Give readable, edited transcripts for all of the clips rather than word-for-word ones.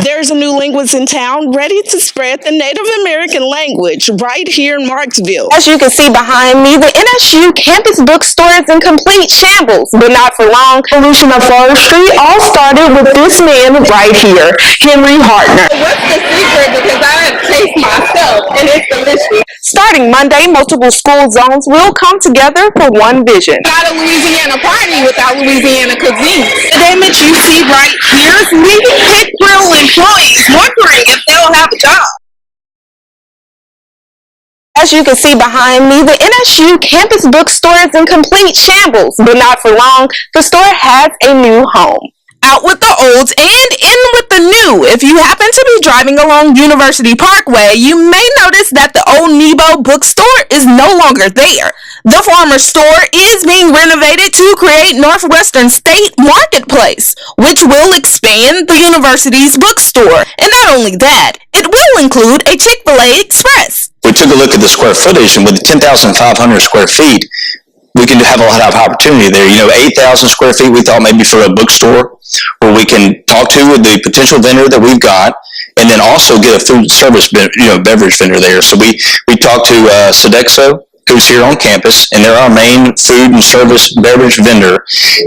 There's a new linguist in town ready to spread the Native American language right here in Marksville. As you can see behind me, the NSU campus bookstore is in complete shambles, but not for long. Pollution of forestry all started with this man right here, Henry Hartner. What's the secret? Because I have tasted myself, and it's delicious. Starting Monday, multiple school zones will come together for one vision. Not a Louisiana party without Louisiana cuisine. The damage you see right here is leaving pit grill employees wondering if they'll have a job. As you can see behind me, the NSU campus bookstore is in complete shambles, but not for long. The store has a new home. Out with the old and in with the new. If you happen to be driving along University Parkway, you may notice that the old Nebo bookstore is no longer there. The former store is being renovated to create Northwestern State Marketplace, which will expand the university's bookstore. And not only that, it will include a Chick-fil-A Express. We took a look at the square footage, and with 10,500 square feet, we can have a lot of opportunity there. 8,000 square feet we thought maybe for a bookstore where we can talk to the potential vendor that we've got, and then also get a food service, beverage vendor there. So we talked to Sodexo, who's here on campus, and they're our main food and service beverage vendor.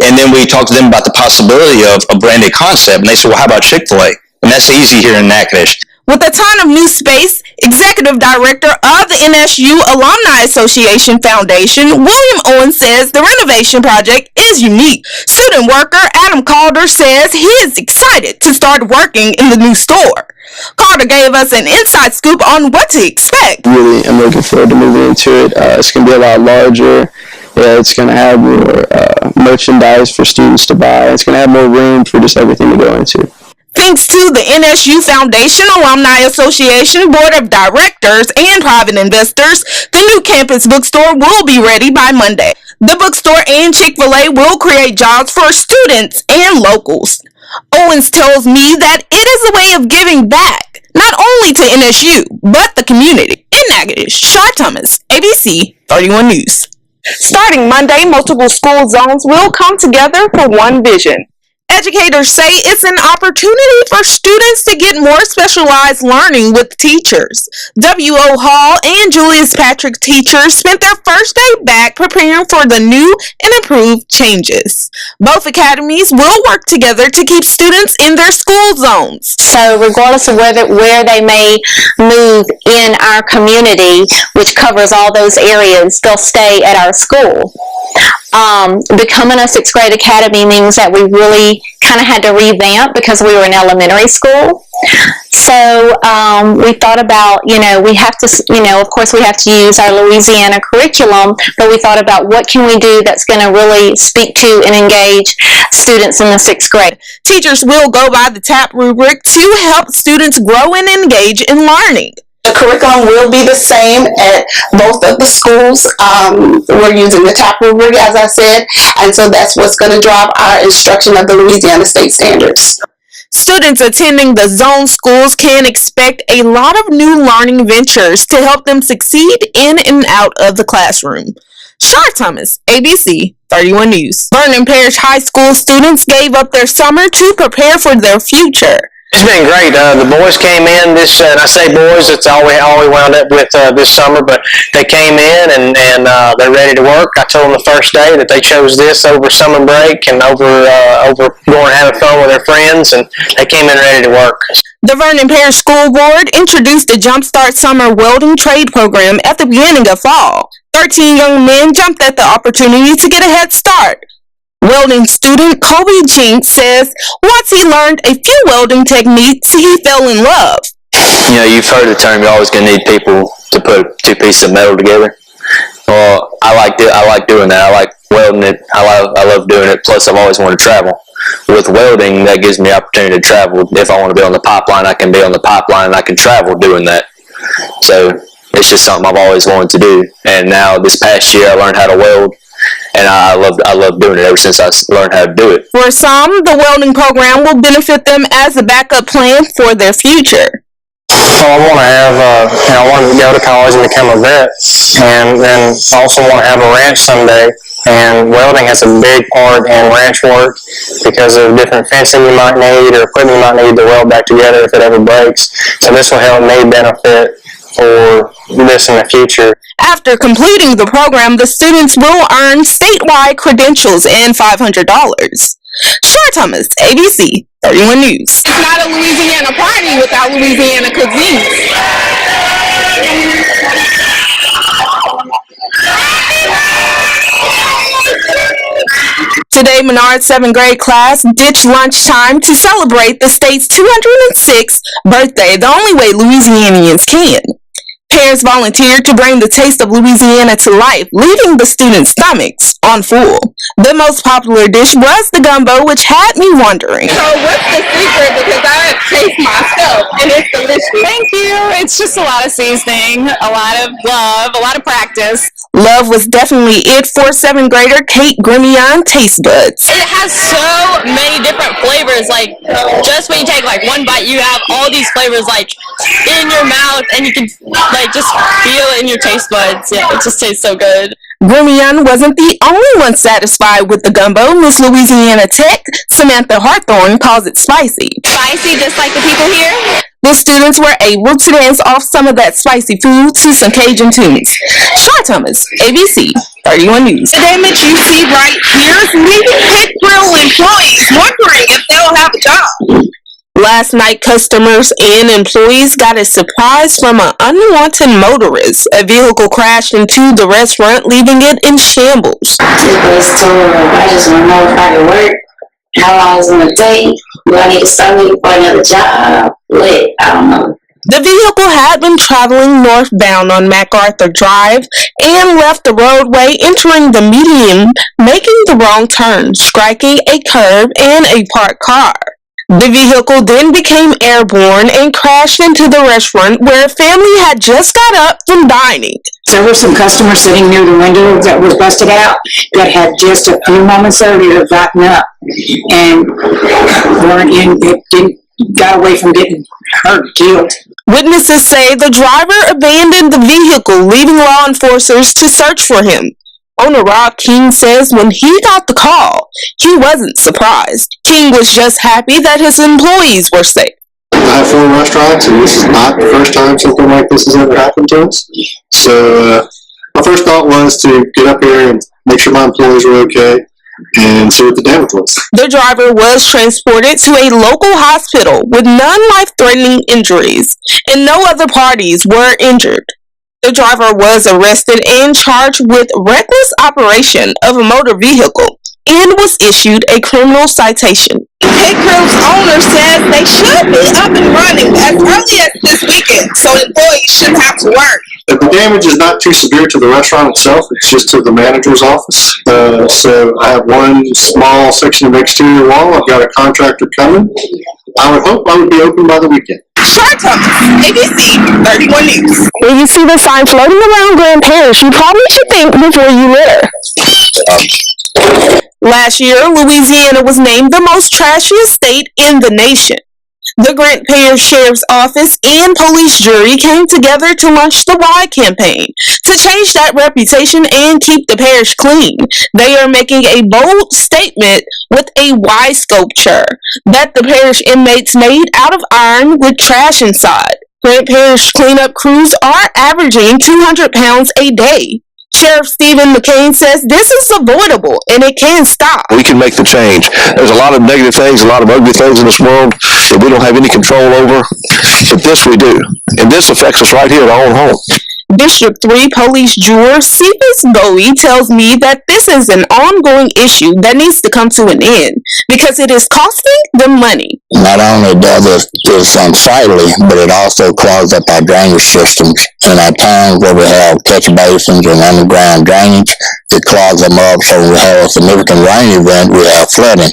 And then we talked to them about the possibility of a branded concept, and they said, well, how about Chick-fil-A? And that's easy here in Natchitoches. With a ton of new space, Executive Director of the NSU Alumni Association Foundation, William Owen, says the renovation project is unique. Student worker Adam Calder says he is excited to start working in the new store. Calder gave us an inside scoop on what to expect. Really, I'm looking forward to moving into it. It's going to be a lot larger. It's going to have more merchandise for students to buy. It's going to have more room for just everything to go into. Thanks to the NSU Foundation, Alumni Association, Board of Directors, and private investors, the new campus bookstore will be ready by Monday. The bookstore and Chick-fil-A will create jobs for students and locals. Owens tells me that it is a way of giving back, not only to NSU, but the community. In Natchitoches, Char, ABC 31 News. Starting Monday, multiple school zones will come together for one vision. Educators say it's an opportunity for students to get more specialized learning with teachers. W.O. Hall and Julius Patrick teachers spent their first day back preparing for the new and improved changes. Both academies will work together to keep students in their school zones. So regardless of where they may move in our community, which covers all those areas, they'll stay at our school. Becoming a 6th grade academy means that we really kind of had to revamp because we were in elementary school. So we thought about, we have to, of course we have to use our Louisiana curriculum, but we thought about what can we do that's going to really speak to and engage students in the 6th grade. Teachers will go by the TAP rubric to help students grow and engage in learning. The curriculum will be the same at both of the schools. We're using the TAP rubric, as I said, and so that's what's going to drive our instruction of the Louisiana State Standards. Students attending the zone schools can expect a lot of new learning ventures to help them succeed in and out of the classroom. Char, ABC 31 News. Vernon Parish High School students gave up their summer to prepare for their future. It's been great. The boys came in and I say boys, it's all we wound up with this summer, but they came in and they're ready to work. I told them the first day that they chose this over summer break and over going and having fun with their friends, and they came in ready to work. The Vernon Parish School Board introduced the Jumpstart Summer Welding Trade Program at the beginning of fall. 13 young men jumped at the opportunity to get a head start. Welding student Kobe Jinks says once he learned a few welding techniques, he fell in love. You've heard the term, you're always going to need people to put two pieces of metal together. Well, I like doing that. I like welding it. I love doing it. Plus, I've always wanted to travel. With welding, that gives me the opportunity to travel. If I want to be on the pipeline, I can be on the pipeline and I can travel doing that. So it's just something I've always wanted to do. And now this past year, I learned how to weld. And I love doing it ever since I learned how to do it. For some, the welding program will benefit them as a backup plan for their future. I want to have, I want to go to college and become a vet, and then also want to have a ranch someday And welding has a big part in ranch work because of different fencing you might need or equipment you might need to weld back together if it ever breaks. So this will help me benefit for this in the future. After completing the program, the students will earn statewide credentials and $500. Char Thomas, ABC 31 News. It's not a Louisiana party without Louisiana cuisine. Today, Menard's 7th grade class ditched lunchtime to celebrate the state's 206th birthday, the only way Louisianians can. Parents volunteered to bring the taste of Louisiana to life, leaving the students' stomachs on full. The most popular dish was the gumbo, which had me wondering. So what's the secret? Because I taste myself, and it's delicious. Thank you. It's just a lot of seasoning, a lot of love, a lot of practice. Love was definitely it for 7th grader Kate Grimion Taste Buds. It has so many different flavors. Like, just when you take like one bite, you have all these flavors like in your mouth, and you can like just feel it in your taste buds. Yeah, it just tastes so good. Grimion wasn't the only one satisfied with the gumbo. Miss Louisiana Tech Samantha Hawthorne calls it spicy. Spicy, just like the people here. The students were able to dance off some of that spicy food to some Cajun tunes. Char Thomas, ABC 31 News. The damage you see right here is leaving Pit Grill employees wondering if they'll have a job. Last night, customers and employees got a surprise from an unwanted motorist. A vehicle crashed into the restaurant, leaving it in shambles. It was told, I just want to know if I can work. How long is it going to take? Do I need to start looking for another job? I don't know. The vehicle had been traveling northbound on MacArthur Drive and left the roadway, entering the median, making the wrong turn, striking a curb and a parked car. The vehicle then became airborne and crashed into the restaurant where a family had just got up from dining. There were some customers sitting near the window that was busted out that had just a few moments earlier gotten up and got away from getting hurt, killed. Witnesses say the driver abandoned the vehicle, leaving law enforcers to search for him. Owner Rob King says when he got the call, he wasn't surprised. King was just happy that his employees were safe. I have 4 restaurants, and this is not the first time something like this has ever happened to us. So my first thought was to get up here and make sure my employees were okay and see what the damage was. The driver was transported to a local hospital with non-life-threatening injuries, and no other parties were injured. The driver was arrested and charged with reckless operation of a motor vehicle and was issued a criminal citation. Pit Grill's owner says they should be up and running as early as this weekend, so employees shouldn't have to work. The damage is not too severe to the restaurant itself, it's just to the manager's office. So I have one small section of exterior wall. I've got a contractor coming. I would hope I would be open by the weekend. Char Thomas, ABC 31 News. When you see the sign floating around Grand Parish, you probably should think before you litter. Last year, Louisiana was named the most trashiest state in the nation. The Grant Parish Sheriff's Office and police jury came together to launch the Y campaign to change that reputation and keep the parish clean. They are making a bold statement with a Y sculpture that the parish inmates made out of iron with trash inside. Grant Parish cleanup crews are averaging 200 pounds a day. Sheriff Stephen McCain says this is avoidable and it can stop. We can make the change. There's a lot of negative things, a lot of ugly things in this world that we don't have any control over, but this we do. And this affects us right here at our own home. District 3 Police Juror Cephas Bowie tells me that this is an ongoing issue that needs to come to an end because it is costing them money. Not only does it unsightly, but it also clogs up our drainage systems. In our towns where we have catch basins and underground drainage, it clogs them up, so we have a significant rain event, we have flooding.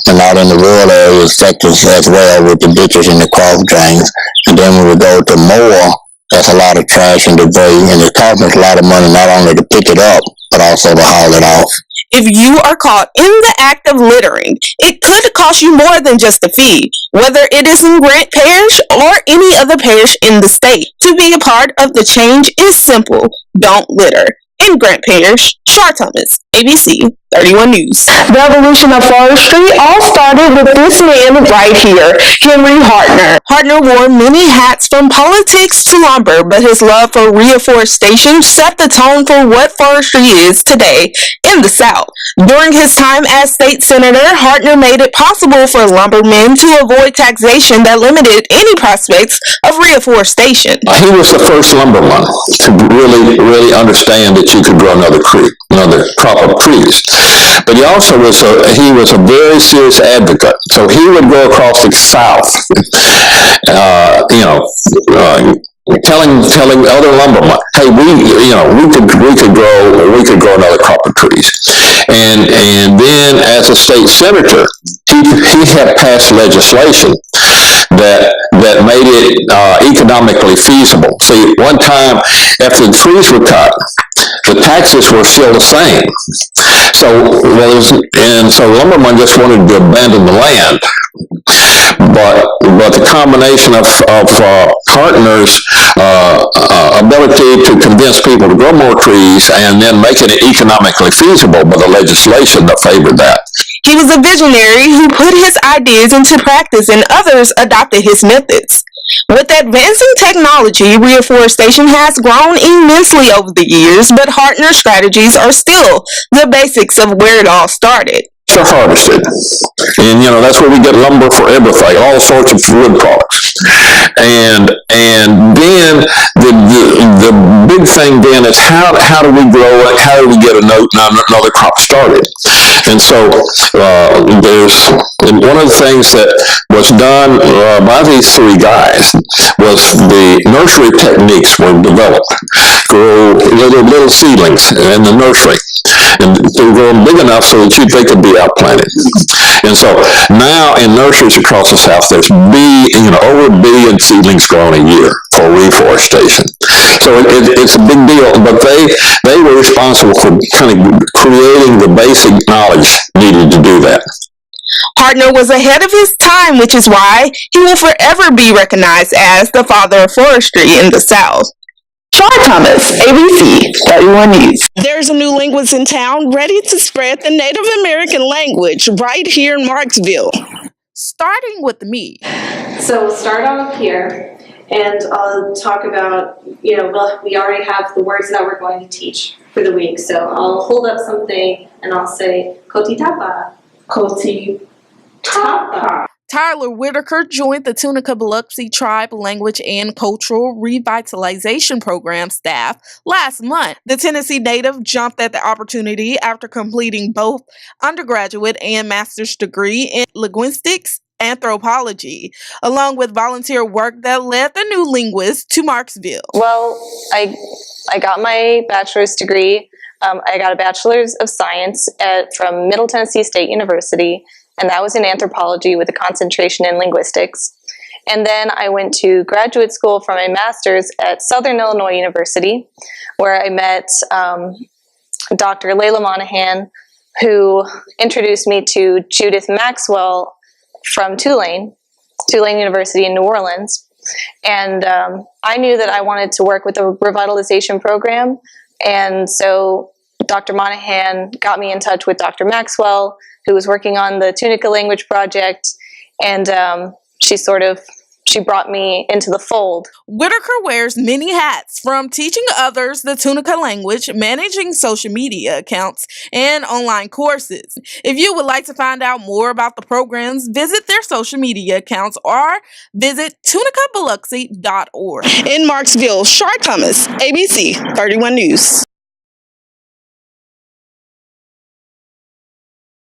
And out in the rural areas, affect us as well with the ditches and the cross drains. And then when we go to more, that's a lot of trash and debris, and it costs us a lot of money not only to pick it up, but also to haul it off. If you are caught in the act of littering, it could cost you more than just a fee, whether it is in Grant Parish or any other parish in the state. To be a part of the change is simple. Don't litter. In Grant Parish, Char Thomas, ABC 31 News. The evolution of forestry all started with this man right here, Henry Hartner. Hartner wore many hats from politics to lumber, but his love for reforestation set the tone for what forestry is today in the South. During his time as state senator, Hartner made it possible for lumbermen to avoid taxation that limited any prospects of reforestation. He was the first lumberman to really understand that you could grow another crop of trees. But he also was a very serious advocate. So he would go across the South, telling other lumbermen, hey, we could grow another crop of trees. And then as a state senator, he had passed legislation that made it economically feasible. See, one time after the trees were cut, the taxes were still the same. So lumbermen just wanted to abandon the land. But the combination of Hartner's ability to convince people to grow more trees and then making it economically feasible by the legislation that favored that. He was a visionary who put his ideas into practice and others adopted his methods. With advancing technology, reforestation has grown immensely over the years, but Hartner's strategies are still the basics of where it all started. Are harvested, and that's where we get lumber for everything, all sorts of wood products. And then the big thing then is how do we grow it? How do we get another crop started? And so one of the things that was done by these three guys was the nursery techniques were developed. Grow little seedlings in the nursery, and to grow them big enough so that they could be outplanted. And so now in nurseries across the South, there's over 1 billion seedlings grown a year for reforestation. So it's a big deal, but they were responsible for kind of creating the basic knowledge needed to do that. Hartner was ahead of his time, which is why he will forever be recognized as the father of forestry in the South. Char Thomas, ABC 31 News. There's a new linguist in town ready to spread the Native American language right here in Marksville. Starting with me. So we'll start off here, and I'll talk about, we already have the words that we're going to teach for the week. So I'll hold up something and I'll say, Kotitapa. Kotitapa. Tyler Whitaker joined the Tunica Biloxi Tribe Language and Cultural Revitalization Program staff last month. The Tennessee native jumped at the opportunity after completing both undergraduate and master's degree in linguistics anthropology, along with volunteer work that led the new linguist to Marksville. Well, I got my bachelor's degree. I got a bachelor's of science from Middle Tennessee State University, and that was in anthropology with a concentration in linguistics. And then I went to graduate school for my master's at Southern Illinois University, where I met Dr. Layla Monahan, who introduced me to Judith Maxwell from Tulane University in New Orleans. And I knew that I wanted to work with a revitalization program, and so Dr. Monahan got me in touch with Dr. Maxwell, who was working on the Tunica Language Project, and she brought me into the fold. Whitaker wears many hats, from teaching others the Tunica language, managing social media accounts, and online courses. If you would like to find out more about the programs, visit their social media accounts or visit tunicabiloxi.org. In Marksville, Char Thomas, ABC 31 News.